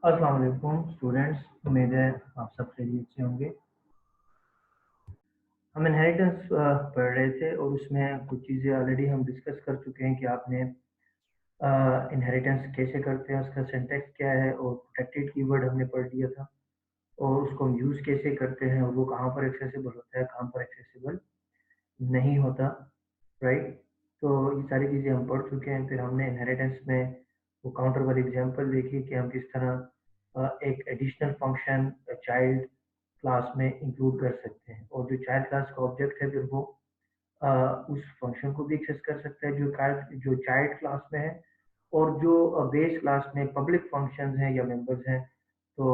अस्सलाम वालेकुम स्टूडेंट्स, उम्मीद है आप सब खैरियत से होंगे। हम इनहेरिटेंस पढ़ रहे थे और उसमें कुछ चीज़ें ऑलरेडी हम डिस्कस कर चुके हैं कि आपने इनहेरिटेंस कैसे करते हैं, उसका सिंटैक्स क्या है और प्रोटेक्टेड कीवर्ड हमने पढ़ लिया था और उसको हम यूज़ कैसे करते हैं और वो कहाँ पर एक्सेसिबल होता है, कहाँ पर एक्सेसिबल नहीं होता, राइट? तो ये सारी चीज़ें हम पढ़ चुके हैं। फिर हमने इनहेरिटेंस में वो काउंटर वाली एग्जांपल देखी कि हम किस तरह एक एडिशनल फंक्शन चाइल्ड क्लास में इंक्लूड कर सकते हैं और जो चाइल्ड क्लास का ऑब्जेक्ट है फिर वो अ, उस फंक्शन को भी एक्सेस कर सकता है जो चाइल्ड क्लास में है और जो बेस क्लास में पब्लिक फंक्शंस हैं या मेंबर्स हैं तो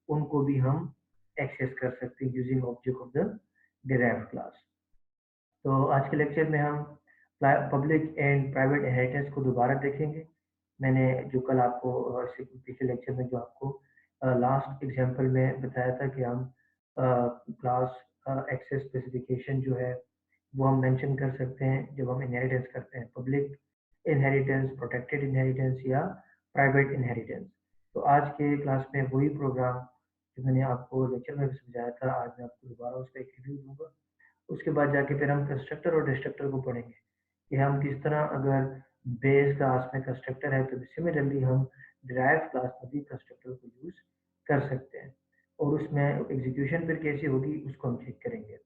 उनको भी हम एक्सेस कर सकते हैं using object of the derived class. तो आज के लेक्चर में हम पब्लिक एंड प्राइवेट इनहेरिटेंस को दोबारा देखेंगे। मैंने जो कल आपको इससे पिछले लेक्चर में जो आपको लास्ट एग्जांपल में बताया था कि हम क्लास एक्सेस स्पेसिफिकेशन जो है वो हम मेंशन कर सकते हैं जब हम इनहेरिटेंस करते हैं, पब्लिक इनहेरिटेंस, प्रोटेक्टेड इनहेरिटेंस या प्राइवेट इनहेरिटेंस। तो आज के क्लास में वही प्रोग्राम जो मैंने आपको लेक्चर में भी समझाया था, आज मैं आपको दोबारा उसका एक रिव्यू दूंगा। उसके बाद जाके फिर हम कंस्ट्रक्टर और डिस्ट्रक्टर को पढ़ेंगे कि हम किस तरह अगर बेस क्लास में कंस्ट्रक्टर है तो सिमिलरली हम डिराइव्ड क्लास में भी कंस्ट्रक्टर को यूज कर सकते हैं और उसमें एग्जीक्यूशन फिर कैसी होगी उसको हम चेक करेंगे।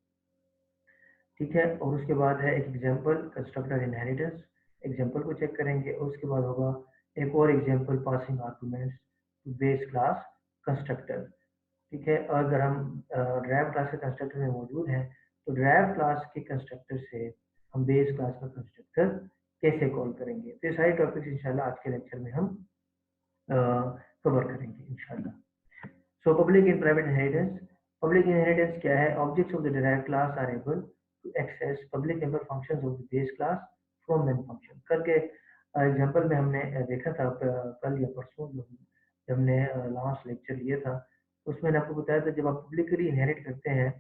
ठीक है, और उसके बाद है एक एग्जांपल कंस्ट्रक्टर इनहेरिटेंस, एग्जांपल को चेक करेंगे और उसके बाद होगा एक और example passing arguments to base class constructor. ठीक है, अगर हम ड्राइव क्लास के कंस्ट्रक्टर में मौजूद हैं तो ड्राइव क्लास के कंस्ट्रक्टर से हम बेस क्लास का कंस्ट्रक्टर कैसे कॉल करेंगे, तो ये सारे टॉपिक्स इंशाल्लाह आज के लेक्चर में हम कवर करेंगे इंशाल्लाह। So public in private inheritance, public inheritance क्या है? Objects of the derived class are able to access public member functions of the base class from main function करके एग्जांपल में हमने देखा था कल या परसों जो जब हमने लास्ट लेक्चर लिया था उसमें मैंने आपको बताया था जब आप पब्लिकली इनहेरिट करते हैं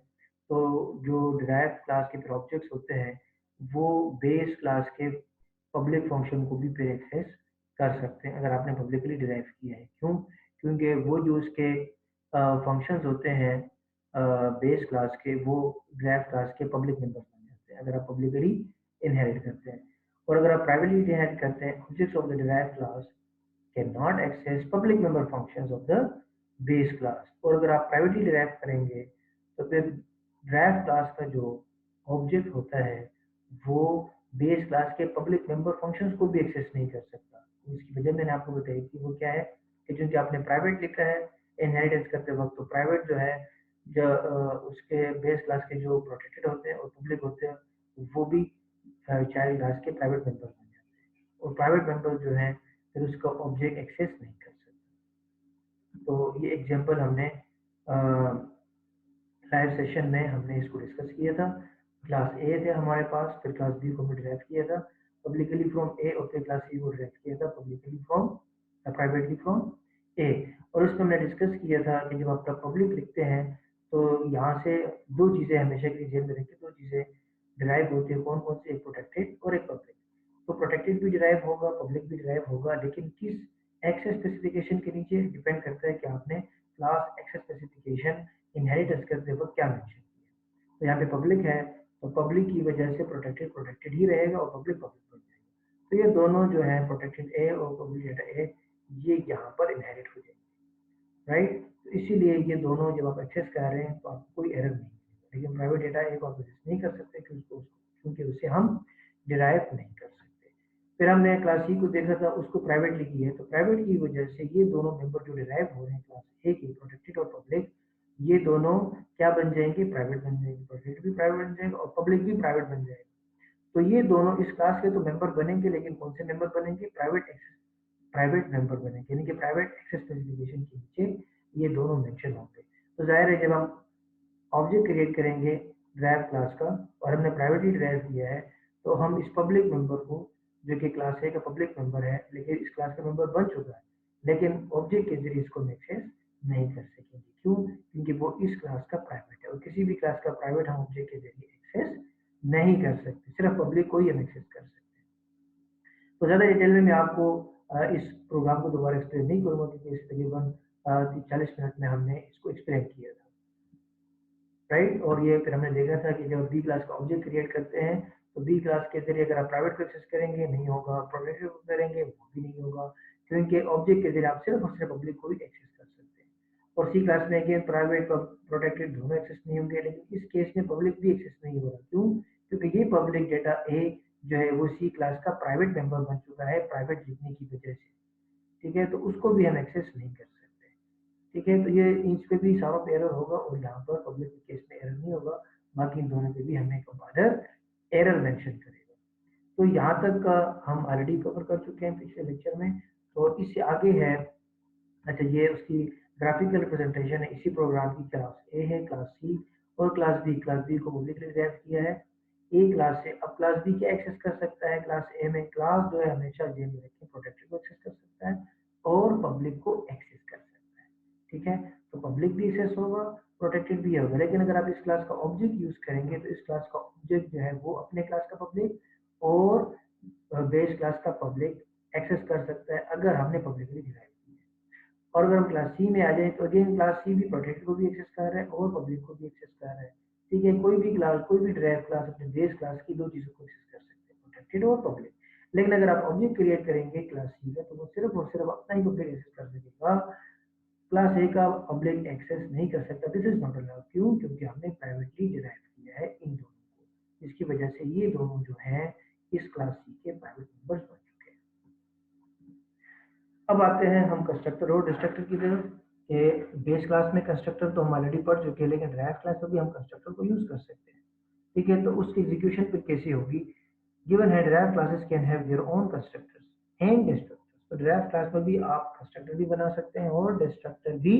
तो जो डिराइव्ड क्लास के फिर ऑब्जेक्ट्स होते हैं वो बेस क्लास के पब्लिक फंक्शन को भी फिर एक्सेस कर सकते हैं अगर आपने पब्लिकली डिराइव किया है। क्यों? क्योंकि वो जो उसके फंक्शंस होते हैं बेस क्लास के वो डिराइव्ड क्लास के पब्लिक मेंबर्स बन जाते हैं अगर आप पब्लिकली इनहेरिट करते हैं। और अगर आप प्राइवेटली इनहेरिट करते हैं objects of the derived class can not access public member functions of the base class. और अगर आप प्राइवेटली डिराइव करेंगे तो फिर डिराइव्ड क्लास का जो ऑब्जेक्ट होता है वो बेस क्लास के पब्लिक मेंबर फंक्शंस को भी एक्सेस नहीं कर सकता। उसकी वजह मैंने आपको बताई थी वो क्या है कि चूंकि आपने प्राइवेट लिखा है इनहेरिटेंस करते वक्त तो प्राइवेट जो है जो उसके बेस क्लास के जो प्रोटेक्टेड होते हैं और पब्लिक होते हैं वो भी चाइल्ड क्लास के प्राइवेट मेंबर बन जाते हैं और प्राइवेट मेंबर जो है फिर उसका ऑब्जेक्ट एक्सेस नहीं कर सकता। तो ये एग्जांपल हमने लाइव सेशन में हमने इसको डिस्कस किया था। क्लास ए थे हमारे पास, फिर क्लास बी को हमने डिराइव किया था पब्लिकली फ्रॉम ए और फिर क्लास सी को डिराइव किया था पब्लिकली फ्रॉम प्राइवेटली फ्रॉम ए। और उसमें हमने डिस्कस किया था कि जब आप पब्लिक लिखते हैं तो यहाँ से दो चीज़ें हमेशा के लिए जेल में रखें, दो चीज़ें डिराइव होती है, कौन कौन सी? एक प्रोटेक्टेड और एक पब्लिक। तो प्रोटेक्टेड भी डिराइव होगा, पब्लिक भी डिराइव होगा, लेकिन किस एक्सेस स्पेसिफिकेशन के नीचे डिपेंड करता है कि आपने क्लास एक्सेस स्पेसिफिकेशन इनहेरिटेंस करते वक्त क्या मेंशन किया। तो यहाँ पे पब्लिक है तो पब्लिक की वजह से प्रोटेक्टेड प्रोटेक्टेड ही रहेगा और पब्लिक पब्लिक बन जाएगा। तो ये दोनों जो है प्रोटेक्टेड ए और पब्लिक डेटा ए ये यहाँ पर इनहेरिट हो जाएंगे, राइट? तो इसीलिए ये दोनों जब आप एक्सेस कर रहे हैं तो आपको कोई एरर नहीं है, लेकिन प्राइवेट डेटा ए को आप एक्सेस नहीं कर सकते क्योंकि उसे हम डिराइव नहीं कर सकते। फिर हमने क्लास सी को देखा था, उसको प्राइवेटली की है तो प्राइवेट की वजह से ये दोनों मेंबर जो डिराइव हो रहे हैं क्लास ए की, प्रोटेक्टेड और पब्लिक, ये दोनों क्या बन जाएंगे? प्राइवेट बन जाएंगे। प्रोटेक्टेड भी प्राइवेट बन जाएगा और पब्लिक भी प्राइवेट बन जाएगा। तो ये दोनों इस क्लास के तो मेंबर बनेंगे, लेकिन कौन से मेंबर बनेंगे? प्राइवेट मेंबर बनेंगे, यानी कि प्राइवेट एक्सेस स्पेसिफिकेशन के नीचे ये दोनों मेंशन होंगे। तो जाहिर है जब हम ऑब्जेक्ट क्रिएट करेंगे ड्राइव क्लास का और हमने प्राइवेटली ड्राइव किया है तो हम इस पब्लिक मेंबर को जो कि क्लास ए का पब्लिक मेंबर है लेकिन इस क्लास का मेंबर बन चुका है, लेकिन ऑब्जेक्ट के जरिए इसको एक्सेस नहीं कर सकेंगे। क्यों? क्योंकि वो इस क्लास का प्राइवेट है और किसी भी क्लास का प्राइवेट हम ऑब्जेक्ट के जरिए एक्सेस नहीं कर सकते, सिर्फ पब्लिक को ही हम एक्सेस कर सकते हैं। तो ज़्यादा डिटेल में मैं आपको इस प्रोग्राम को दोबारा एक्सप्लेन नहीं करूँगा क्योंकि इस तकरीबन 40 मिनट में हमने इसको एक्सप्लेन किया था, राइट। और ये फिर हमने देखा था कि जब बी क्लास का ऑब्जेक्ट क्रिएट करते हैं तो बी क्लास के जरिए अगर आप प्राइवेट को एक्सेस करेंगे नहीं होगा, प्रोटेक्टेड को करेंगे वो भी नहीं होगा, क्योंकि ऑब्जेक्ट के जरिए आप सिर्फ और सिर्फ पब्लिक को ही एक्सेस कर सकते हैं। और सी क्लास में अगेन प्राइवेट और प्रोटेक्टेड दोनों एक्सेस नहीं होंगे, लेकिन इस केस में पब्लिक भी एक्सेस नहीं होगा। क्यों? क्योंकि ये पब्लिक डेटा ए जो है वो सी क्लास का प्राइवेट मेंबर बन चुका है प्राइवेट लिखने की वजह से, ठीक है। तो उसको भी हम एक्सेस नहीं कर सकते, ठीक है। तो ये इस पे भी सारों पे एरर होगा और यहाँ पर पब्लिक के केस में एरर नहीं होगा, बाकी इन दोनों पे भी हमें कंपाइलर एरर मेंशन करेगा। तो यहाँ तक का हम ऑलरेडी कवर कर चुके हैं पिछले लेक्चर में। तो इससे आगे है, अच्छा ये उसकी ग्राफिकल रिप्रेजेंटेशन है इसी प्रोग्राम की। क्लास ए है, क्लास सी और क्लास बी को पब्लिकली डिराइव किया है ए क्लास से। अब क्लास बी क्या एक्सेस कर सकता है क्लास ए में? क्लास जो है हमेशा जेल में रखें, प्रोटेक्टेड को एक्सेस कर सकता है और पब्लिक को एक्सेस कर सकता है, ठीक है। तो पब्लिक भी एक्सेस होगा, प्रोटेक्टेड भी होगा। लेकिन अगर आप इस क्लास का ऑब्जेक्ट यूज करेंगे तो इस क्लास का ऑब्जेक्ट जो है वो अपने क्लास का पब्लिक और बेस क्लास का पब्लिक एक्सेस कर सकता है अगर हमने पब्लिकली डिराइव किया है। और अगर हम क्लास सी में आ जाए तो अगेन क्लास सी भी प्रोटेक्टेड को भी एक्सेस कर रहा है और पब्लिक को भी एक्सेस कर रहा है, ठीक है। कोई भी क्लास, कोई भी डिराइव क्लास अपने बेस क्लास की दो चीजों को एक्सेस कर सकते हैं, प्रोटेक्टेड और पब्लिक। लेकिन अगर आप ऑब्जेक्ट क्रिएट करेंगे क्लास सी का तो वो सिर्फ और सिर्फ अपना ही पब्लिक एक्सेस कर सकेगा, क्लास ए का पब्लिक एक्सेस नहीं कर सकता। This is not allowed. क्यों? क्योंकि हमने प्राइवेटली डिराइव किया है इन दोनों को, जिसकी वजह से ये दोनों जो हैं इस क्लास सी के प्राइवेट मेंबर्स बन चुके हैं। अब आते हैं हम कंस्ट्रक्टर और डिस्ट्रक्टर की तरफ। बेस क्लास में कंस्ट्रक्टर तो हम ऑलरेडी पढ़ चुके हैं, लेकिन डिराइव क्लास में भी हम कंस्ट्रक्टर को यूज कर सकते हैं, ठीक है। तो उसकी एग्जीक्यूशन फिर कैसे होगी? गिवन है derive classes can have their own constructors and destructors. तो डिराइव क्लास में भी आप कंस्ट्रक्टर भी बना सकते हैं और डिस्ट्रक्टर भी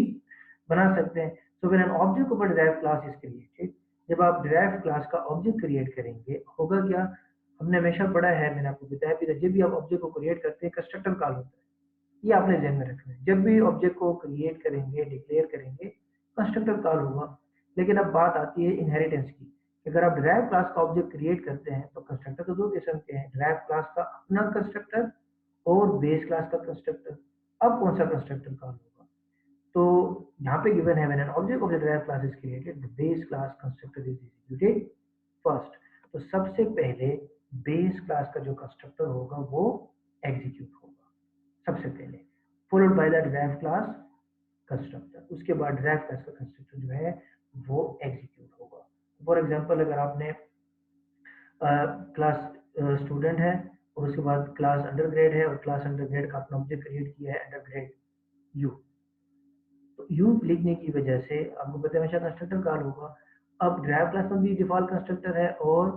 बना सकते हैं। So when an object of a derive class is created, जब आप डिराइव क्लास का ऑब्जेक्ट क्रिएट करेंगे होगा क्या? हमने हमेशा पढ़ा है, मैंने आपको बताया भी था, जब भी आप ऑब्जेक्ट को क्रिएट करते हैं कंस्ट्रक्टर कॉल होता है। ये आपने ध्यान में रखना है, जब भी ऑब्जेक्ट को क्रिएट करेंगे, डिक्लेयर करेंगे, कंस्ट्रक्टर कॉल होगा। लेकिन अब बात आती है इनहेरिटेंस की। अगर आप डिराइव क्लास का ऑब्जेक्ट क्रिएट करते हैं तो कंस्ट्रक्टर तो दो किस्म के हैं, डिराइव क्लास का अपना कंस्ट्रक्टर और बेस क्लास का कंस्ट्रक्टर। अब कौन सा कंस्ट्रक्टर कॉल होगा? तो यहाँ पे गिवन है when an object of the derive class is created the base class constructor is executed first. तो सबसे पहले बेस क्लास का जो कंस्ट्रक्टर होगा वो एग्जीक्यूट होगा सबसे पहले, followed by the derive class constructor. उसके बाद डिराइव क्लास का कंस्ट्रक्टर जो है वो एग्जीक्यूट होगा। फॉर एग्जांपल अगर आपने क्लास स्टूडेंट है और उसके बाद क्लास अंडरग्रेड है और क्लास अंडरग्रेड का अपना ऑब्जेक्ट क्रिएट किया है अंडरग्रेड यू, तो यू लिखने की वजह से आपको पता है हमेशा कंस्ट्रक्टर कॉल होगा। अब डिराइव क्लास में भी डिफॉल्ट कंस्ट्रक्टर है और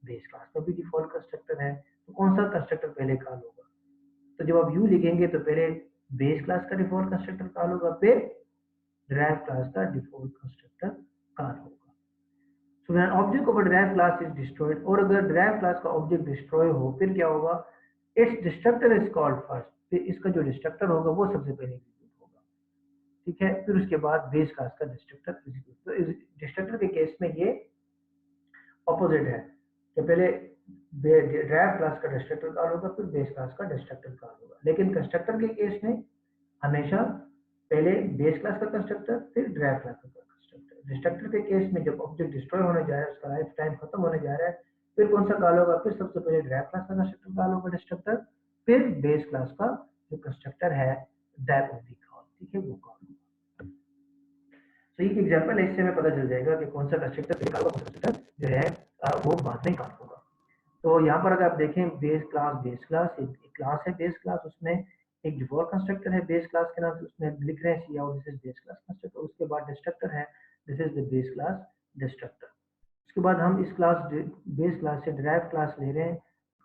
बेस क्लास में भी डिफॉल्ट कंस्ट्रक्टर है, तो कौन सा कंस्ट्रक्टर पहले कॉल होगा? तो जब आप यू लिखेंगे तो पहले बेस क्लास का डिफॉल्ट कंस्ट्रक्टर कॉल होगा, फिर डिराइव क्लास का डिफॉल्ट कंस्ट्रक्टर कॉल होगा। So when object of a derive class is destroyed, और अगर डिराइव क्लास का ऑब्जेक्ट डिस्ट्रॉय हो फिर क्या होगा? It's destructor is called first. फिर इसका जो डिस्ट्रक्टर होगा वो सबसे पहले एग्जीक्यूट होगा, ठीक है। फिर उसके बाद बेस क्लास का डिस्ट्रक्टर एग्जीक्यूट। तो डिस्ट्रक्टर के केस में ये ऑपोजिट है कि पहले डिराइव क्लास का डिस्ट्रक्टर कॉल होगा फिर बेस क्लास का डिस्ट्रक्टर कॉल होगा। लेकिन कंस्ट्रक्टर के केस में हमेशा पहले बेस क्लास का कंस्ट्रक्टर फिर डिराइव क्लास का कंस्ट्रक्टर। डिस्ट्रक्टर के केस में जब ऑब्जेक्ट डिस्ट्रॉय होने जा रहा है, उसका लाइफ टाइम खत्म होने जा रहा है, फिर कौन सा कॉल होगा? फिर सबसे पहले डिराइव क्लास का कंस्ट्रक्टर कॉल होगा डिस्ट्रक्टर, फिर बेस क्लास का जो कंस्ट्रक्टर है दैट विल बी कॉल्ड, ठीक है, वो कॉल होगा। तो ये एग्जांपल है, इससे हमें पता चल जाएगा कि कौन सा कंस्ट्रक्टर पहले कॉल होगा, कौन सा कंस्ट्रक्टर जो है वो बाद में कॉल होगा। तो यहाँ पर अगर आप देखें बेस क्लास एक क्लास है बेस क्लास, उसमें एक डिफॉल्ट कंस्ट्रक्टर है बेस क्लास के नाम से, उसमें लिख रहे हैं C out this is base class constructor. उसके बाद डिस्ट्रक्टर है this is the base class destructor. उसके बाद हम इस क्लास बेस क्लास से डिराइव क्लास ले रहे हैं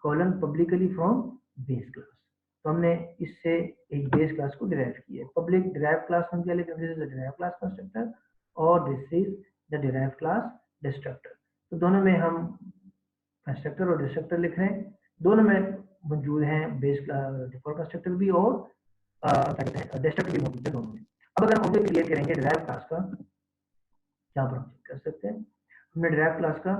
colon publicly from base class. तो हमने इससे एक बेस क्लास को डिराइव किया है। पब्लिक डिराइव क्लास हम क्या लिख रहे हैं? This is the derive class constructor और this is the derive class destructor. तो दोनों में हम कंस्ट्रक्टर और डिस्ट्रक्टर लिख रहे हैं, दोनों में मौजूद हैं बेस डिफॉल्ट कंस्ट्रक्टर भी और क्या कहते हैं डिस्ट्रक्टर भी मौजूद है दोनों में। अब अगर हम ऑब्जेक्ट क्रिएट करेंगे डिराइव क्लास का, यहाँ पर हम चेक कर सकते हैं हमने डिराइव क्लास का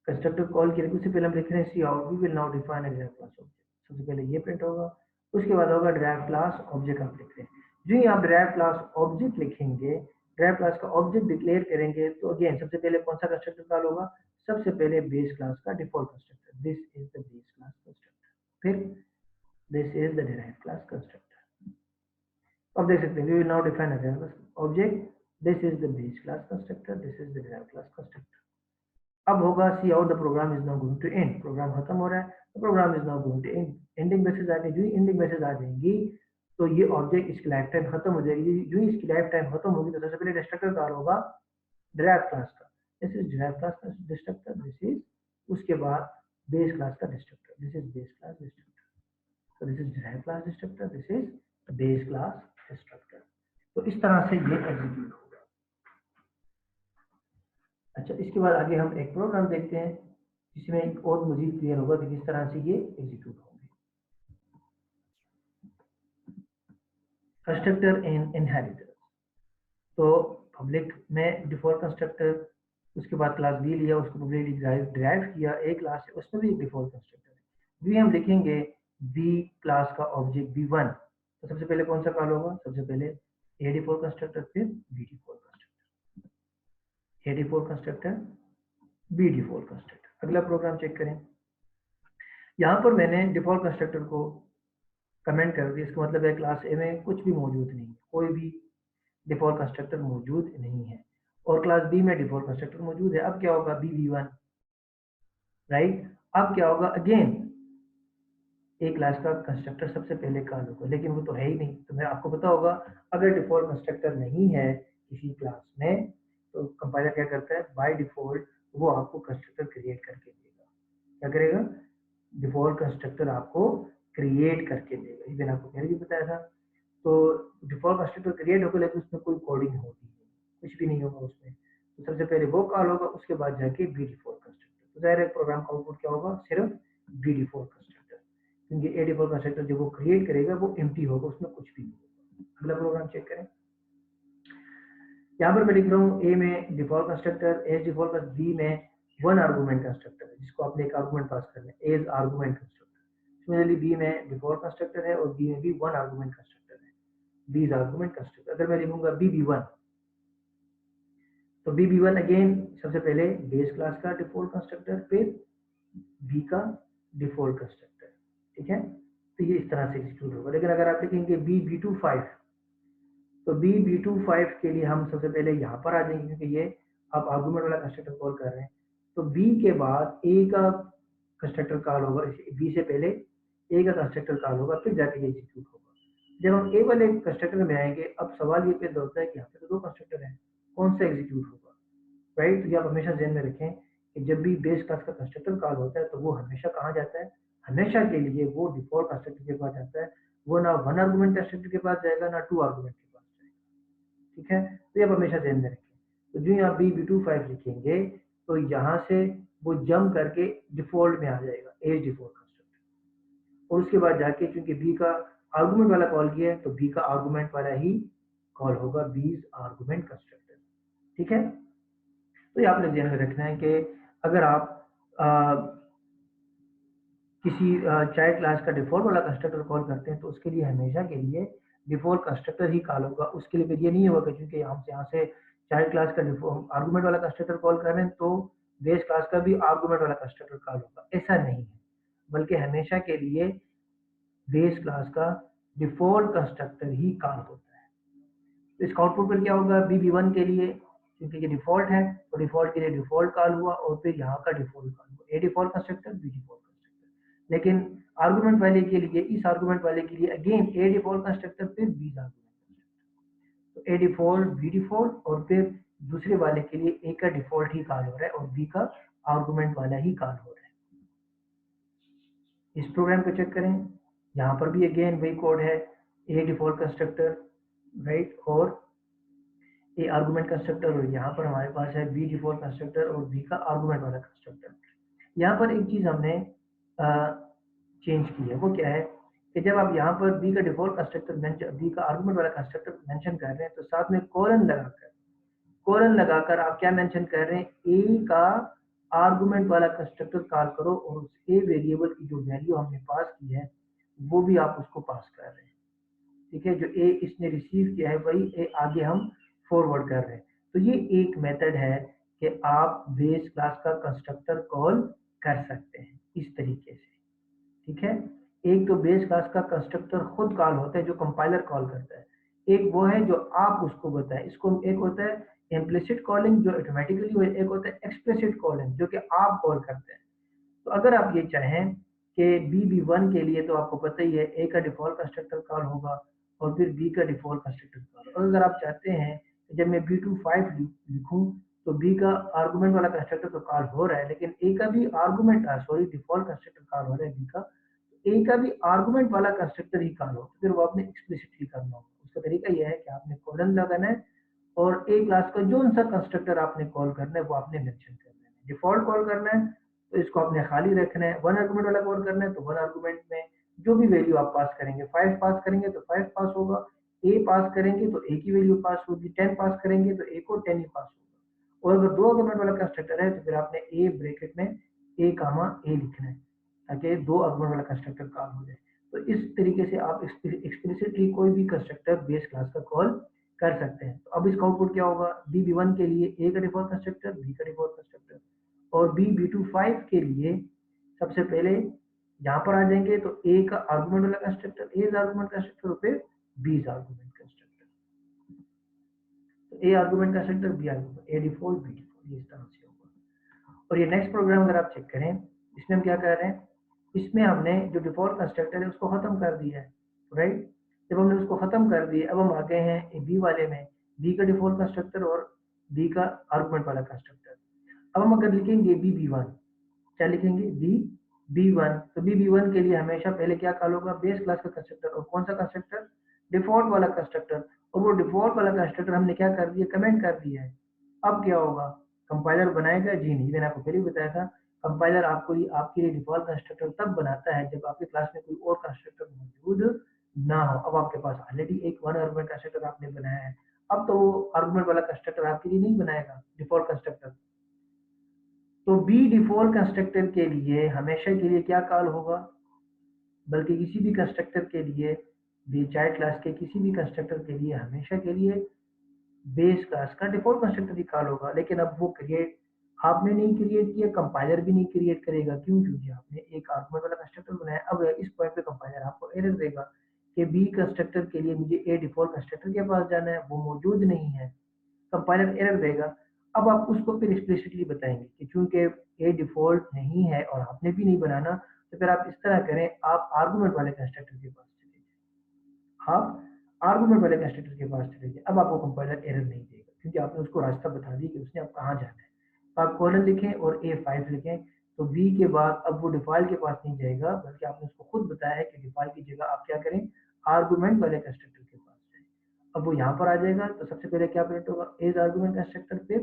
कंस्ट्रक्टर कॉल किया, उससे पहले हम लिख रहे हैं C out we will now define a derive class object. सबसे पहले ये प्रिंट होगा, उसके बाद होगा डिराइव क्लास ऑब्जेक्ट हम लिख रहे हैं। जो ही आप डिराइव क्लास ऑब्जेक्ट लिखेंगे, डिराइव क्लास का ऑब्जेक्ट डिक्लेयर करेंगे, तो अगेन सबसे पहले कौन सा कंस्ट्रक्टर कॉल होगा? सबसे पहले बेस क्लास का default constructor, this is the base class constructor. फिर this is the derive class constructor. अब देख सकते हैं, we will now define a object, this is the base class constructor, this is the derive class constructor. अब होगा C out the program is now going to end, program खत्म हो रहा है, तो program is now going to end. Ending message आ गई, जो ही ending message आ जाएंगी तो ये ऑब्जेक्ट इसकी लाइफ टाइम खत्म हो जाएगी। जो ही इसकी लाइफ टाइम खत्म होगी तो सबसे पहले डिस्ट्रक्टर कॉल होगा डिराइव क्लास का, दिस इज डिराइव क्लास का डिस्ट्रक्टर, दिस इज, उसके बाद बेस क्लास का destructor, this is base class destructor, तो this is derive class destructor, this is base class destructor. तो इस तरह से ये एग्जीक्यूट होगा। अच्छा, इसके बाद आगे हम एक प्रोग्राम देखते हैं जिसमें एक और मजीद क्लियर होगा कि किस तरह से ये एग्जीक्यूट होंगे। कंस्ट्रक्टर एंड इनहेरिटेंस, तो पब्लिक में डिफॉल्ट कंस्ट्रक्टर, उसके बाद क्लास बी लिया, उसको पब्लिकली डिराइव किया, एक क्लास है उसमें भी एक डिफॉल्ट कंस्ट्रक्टर है। बी हम लिखेंगे बी क्लास का ऑब्जेक्ट बी वन, तो सबसे पहले कौन सा कॉल होगा? सबसे पहले ए डिफॉल्ट कंस्ट्रक्टर, फिर B default constructor, A default constructor, B default constructor. अगला प्रोग्राम चेक करें। यहाँ पर मैंने डिफॉल्ट कंस्ट्रक्टर को कमेंट कर दिया, इसका मतलब है क्लास ए में कुछ भी मौजूद नहीं, कोई भी डिफॉल्ट कंस्ट्रक्टर मौजूद नहीं है, और क्लास बी में डिफॉल्ट कंस्ट्रक्टर मौजूद है। अब क्या होगा? B b one, right. अब क्या होगा? अगेन एक क्लास का कंस्ट्रक्टर सबसे पहले कॉल होगा, लेकिन वो तो है ही नहीं। तो मैं आपको पता होगा, अगर डिफॉल्ट कंस्ट्रक्टर नहीं है किसी क्लास में, तो कंपाइलर क्या करता है? बाय डिफॉल्ट वो आपको कंस्ट्रक्टर क्रिएट करके देगा। क्या करेगा? डिफॉल्ट कंस्ट्रक्टर आपको क्रिएट करके देगा, ये मैंने आपको पहले भी बताया था। तो डिफॉल्ट कंस्ट्रक्टर क्रिएट होगा, लेकिन उसमें कोई कोडिंग होगी नहीं, कुछ भी नहीं होगा उसमें। तो सबसे पहले वो कॉल होगा, उसके बाद जाके बी डिफॉल्ट कंस्ट्रक्टर। तो जाहिर है प्रोग्राम का आउटपुट क्या होगा? सिर्फ बी डिफॉल्ट कंस्ट्रक्टर, क्योंकि ए डिफॉल्ट कंस्ट्रक्टर जब वो क्रिएट करेगा वो एम्प्टी होगा, उसमें कुछ भी नहीं होगा। अगला प्रोग्राम चेक करें। यहाँ पर मैं लिख रहा हूँ ए में default constructor, A's default plus B में वन आर्गूमेंट कंस्ट्रक्टर है, जिसको आपने एक आर्गूमेंट पास करना है, A's argument constructor. Similarly B में डिफॉल्ट कंस्ट्रक्टर है और बी में भी वन आर्गूमेंट कंस्ट्रक्टर है, बी इज आर्गूमेंट कंस्ट्रक्टर। अगर मैं लिखूंगा बी बी वन, तो बी बी वन अगेन सबसे पहले बेस क्लास का डिफॉल्ट कंस्ट्रक्टर, फिर बी का डिफॉल्ट कंस्ट्रक्टर, ठीक है। तो ये इस तरह से एग्जीक्यूट होगा। लेकिन अगर आप लिखेंगे बी बी टू फाइव, तो बी बी टू फाइव के लिए हम सबसे पहले यहाँ पर आ जाएंगे, क्योंकि ये आप आर्गूमेंट वाला कंस्ट्रक्टर कॉल कर रहे हैं। तो बी के बाद ए का कंस्ट्रक्टर कॉल होगा, बी से पहले ए का कंस्ट्रक्टर कॉल होगा, फिर जाके ये एग्जीक्यूट होगा। जब हम ए वाले कंस्ट्रक्टर में आएंगे, अब सवाल ये पैदा होता है कि यहाँ पे तो दो कंस्ट्रक्टर हैं, कौन सा एग्जीक्यूट होगा, राइट। तो ये आप हमेशा ध्यान में रखें कि जब भी बेस क्लास का कंस्ट्रक्टर कॉल होता है तो वो हमेशा कहाँ जाता है? हमेशा के लिए वो डिफॉल्ट कंस्ट्रक्टर के पास जाता है। वो ना वन आर्गूमेंट कंस्ट्रक्टर के पास जाएगा, ना टू आर्गूमेंट के पास जाएगा, ठीक है। तो ये आप हमेशा ध्यान में रखें। तो जो यहाँ बी बी टू फाइव लिखेंगे, तो यहाँ से वो जंप करके डिफॉल्ट में आ जाएगा, एज डिफॉल्ट कंस्ट्रक्टर, और उसके बाद जाके चूंकि बी का आर्गूमेंट वाला कॉल किया है, तो बी का आर्गूमेंट वाला ही कॉल होगा, बीज आर्गूमेंट कंस्ट्रक्टर, ठीक है। तो ये आपने ध्यान में रखना है कि अगर आप किसी चाइल्ड क्लास का डिफॉल्ट वाला कंस्ट्रक्टर कॉल करते हैं, तो उसके लिए हमेशा के लिए डिफॉल्ट कंस्ट्रक्टर ही कॉल होगा। उसके लिए ये नहीं होगा कि चूंकि हम यहाँ से चाइल्ड क्लास का आर्गूमेंट वाला कंस्ट्रक्टर कॉल कर रहे हैं तो बेस क्लास का भी आर्गूमेंट वाला कंस्ट्रक्टर कॉल होगा, ऐसा नहीं है। बल्कि हमेशा के लिए बेस क्लास का डिफॉल्ट कंस्ट्रक्टर ही कॉल होता है। तो इसका आउटपुट पर क्या होगा? बी बी वन के लिए, क्योंकि ये डिफॉल्ट है, तो डिफॉल्ट के लिए डिफॉल्ट कॉल हुआ, और फिर यहाँ का डिफॉल्ट कॉल हुआ, A default constructor, B default constructor. लेकिन आर्गुमेंट वाले के लिए, इस आर्गुमेंट वाले के लिए अगेन ए डिफॉल्ट कंस्ट्रक्टर, फिर बी आर्गुमेंट कंस्ट्रक्टर। तो ए डिफॉल्ट, बी डिफॉल्ट, और फिर दूसरे वाले के लिए ए का डिफॉल्ट ही कॉल हो रहा है और बी का आर्गुमेंट वाला ही कॉल हो रहा है। इस प्रोग्राम को चेक करें, यहाँ पर भी अगेन वही कोड है, ए डिफॉल्ट कंस्ट्रक्टर, राइट, और ए आर्गुमेंट कंस्ट्रक्टर, और यहाँ पर हमारे पास है बी डिफॉल्ट कंस्ट्रक्टर और बी का आर्गुमेंट वाला कंस्ट्रक्टर। यहाँ पर एक चीज हमने चेंज की है, वो क्या है कि जब आप यहाँ पर बी का डिफॉल्ट कंस्ट्रक्टर, बी का आर्गुमेंट वाला कंस्ट्रक्टर मेंशन कर रहे हैं, तो साथ में कोलन लगाकर आप क्या मेंशन कर रहे हैं? ए का आर्गुमेंट वाला कंस्ट्रक्टर कॉल करो, और उस ए वेरिएबल की जो वैल्यू हमने पास की है वो भी आप उसको पास कर रहे हैं, ठीक है, जो ए इसने रिसीव किया है वही ए आगे हम फॉरवर्ड कर रहे हैं। तो ये एक मेथड है कि आप बेस क्लास का कंस्ट्रक्टर कॉल कर सकते हैं इस तरीके से, ठीक है। एक तो बेस क्लास का कंस्ट्रक्टर खुद कॉल होता है जो कंपाइलर कॉल करता है, एक वो है जो आप उसको बताएं, इसको एक होता है इम्प्लिसिट कॉलिंग जो ऑटोमेटिकली हो, एक होता है एक्सप्लिसिट कॉलिंग जो कि आप कॉल करते हैं। तो अगर आप ये चाहें कि BB1 के लिए तो आपको पता ही है ए का डिफ़ॉल्ट कंस्ट्रक्टर कॉल होगा और फिर बी का डिफ़ॉल्ट कंस्ट्रक्टर कॉल, और अगर आप चाहते हैं कि जब मैं B25 लिखूं तो बी का आर्गुमेंट वाला कंस्ट्रक्टर तो कॉल हो रहा है, लेकिन ए का भी argument sorry default constructor call हो रहा है बी का, ए का भी आर्गुमेंट वाला कंस्ट्रक्टर ही कॉल हो, तो फिर वो आपने एक्सप्लिसिटली करना होगा। उसका तरीका यह है कि आपने कोलन लगाना है और ए क्लास का जो सा कंस्ट्रक्टर आपने कॉल करना है वो आपने मेंशन कर देना है। डिफ़ॉल्ट कॉल करना है तो इसको आपने खाली रखना है, वन आर्गुमेंट वाला कॉल करना है तो वन आर्गुमेंट में जो भी वैल्यू आप पास करेंगे, 5 पास करेंगे तो 5 पास होगा, ए पास करेंगे तो ए की वैल्यू पास होगी, 10 पास करेंगे तो ए को 10 ही पास होगा। और अगर दो आर्गुमेंट वाला कंस्ट्रक्टर है तो फिर आपने ए ब्रैकेट में ए कामा ए लिखना है ताकि दो आर्गुमेंट वाला कंस्ट्रक्टर कॉल हो जाए। तो इस तरीके से आप एक्सप्लिसिटली कोई भी कंस्ट्रक्टर बेस क्लास का कॉल कर सकते हैं। तो अब इसका आउटपुट क्या होगा, BB1 के लिए ए का डिफ़ॉल्ट कंस्ट्रक्टर, बी का डिफ़ॉल्ट कंस्ट्रक्टर, और B2 के लिए सबसे पहले यहाँ पर आ जाएंगे तो ए का आर्गुमेंट वाला कंस्ट्रक्टर ए आर्गुमेंट कंस्ट्रक्टर और फिर बी आर्गुमेंट कंस्ट्रक्टर। तो A argument constructor B argument, A default B default, ये इस तरह से होगा। और ये नेक्स्ट प्रोग्राम अगर आप चेक करें इसमें हम क्या कर रहे हैं, इसमें हमने जो डिफ़ॉल्ट कंस्ट्रक्टर है उसको खत्म कर दिया है, राइट। जब हमने उसको खत्म कर दिया अब हम आ गए हैं बी वाले में, बी का डिफ़ॉल्ट कंस्ट्रक्टर और बी का आर्गुमेंट वाला कंस्ट्रक्टर। अब हम अगर लिखेंगे BB1, क्या लिखेंगे B1, तो BB1 के लिए हमेशा पहले क्या कॉल होगा, बेस क्लास का कंस्ट्रक्टर, और कौन सा कंस्ट्रक्टर, डिफ़ॉल्ट वाला कंस्ट्रक्टर, और वो डिफ़ॉल्ट वाला कंस्ट्रक्टर हमने क्या कर दिया, कमेंट कर दिया है। अब क्या होगा, कंपाइलर बनाएगा, जी नहीं, मैंने आपको पहले ही बताया था कंपाइलर आपको आपके लिए डिफ़ॉल्ट कंस्ट्रक्टर तब बनाता है जब आपकी क्लास में कोई और कंस्ट्रक्टर मौजूद ना हो। अब आपके पास ऑलरेडी एक वन आर्गुमेंट कंस्ट्रक्टर आपने बनाया है, अब तो वो आर्गुमेंट वाला कंस्ट्रक्टर आपके लिए नहीं बनाएगा डिफ़ॉल्ट कंस्ट्रक्टर। तो बी डिफ़ॉल्ट कंस्ट्रक्टर के लिए हमेशा के लिए क्या कॉल होगा, बल्कि किसी भी कंस्ट्रक्टर के लिए, बी चाइल्ड क्लास के किसी भी कंस्ट्रक्टर के लिए हमेशा के लिए बेस क्लास का डिफ़ॉल्ट कंस्ट्रक्टर ही कॉल होगा। लेकिन अब वो क्रिएट आपने नहीं क्रिएट किया, कंपाइलर भी नहीं क्रिएट करेगा, क्यों, क्योंकि आपने एक आर्गुमेंट वाला कंस्ट्रक्टर बनाया। अब इस पॉइंट पे कंपाइलर आपको एरर देगा कि बी कंस्ट्रक्टर के लिए मुझे ए डिफ़ॉल्ट कंस्ट्रक्टर के पास जाना है, वो मौजूद नहीं है, कंपाइलर एरर देगा। अब आप उसको फिर एक्सप्लिसिटली बताएंगे कि चूंकि ए डिफ़ॉल्ट नहीं है और आपने भी नहीं बनाना, तो फिर आप इस तरह करें, आप आर्गुमेंट वाले कंस्ट्रक्टर के पास चले जाए, आप आर्गुमेंट वाले कंस्ट्रक्टर के पास चले जाए। अब आपको कंपाइलर एरर नहीं देगा क्योंकि आपने उसको रास्ता बता दिया कि उसने अब कहाँ जाना है। तो आप कोलन लिखें और A5 लिखें, तो बी के बाद अब वो डिफ़ॉल्ट के पास नहीं जाएगा, बल्कि आपने उसको खुद बताया है कि डिफ़ॉल्ट की जगह आप क्या करें, आर्गुमेंट वाले कंस्ट्रक्टर के पास जाएं। अब वो यहाँ पर आ जाएगा तो सबसे पहले क्या प्रिंट होगा, एज आर्गुमेंट कंस्ट्रक्टर, फिर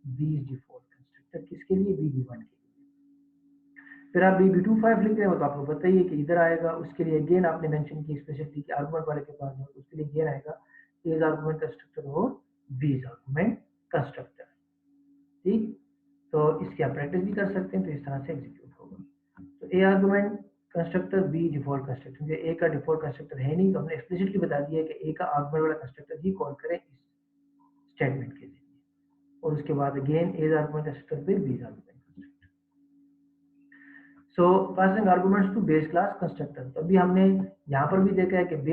बी डिफ़ॉल्ट कंस्ट्रक्टर, किसके लिए, BB1 के लिए। फिर आप BB25 लिख रहे हो तो आपको बताइए कि इधर आएगा, उसके लिए अगेन आपने मेंशन की स्पेसिफिकली कि आर्गुमेंट वाले के पास जाओ, उसके लिए अगेन आएगा एज आर्गुमेंट कंस्ट्रक्टर और बी आर्गुमेंट कंस्ट्रक्टर, ठीक। तो इसकी आप प्रैक्टिस भी कर सकते हैं, तो इस तरह से एग्जीक्यूट होगा। तो A argument constructor, B default constructor, क्योंकि ए का डिफ़ॉल्ट कंस्ट्रक्टर है नहीं तो हमने एक्सप्लिसिटली बता दिया है कि ए का आर्गुमेंट वाला कंस्ट्रक्टर ही कॉल करें इस स्टेटमेंट के लिए, और उसके बाद अगेन एज आर्गुमेंट कंस्ट्रक्टर, फिर B argument constructor. So passing arguments to base class constructor, तो अभी हमने यहाँ पर भी देखा है कि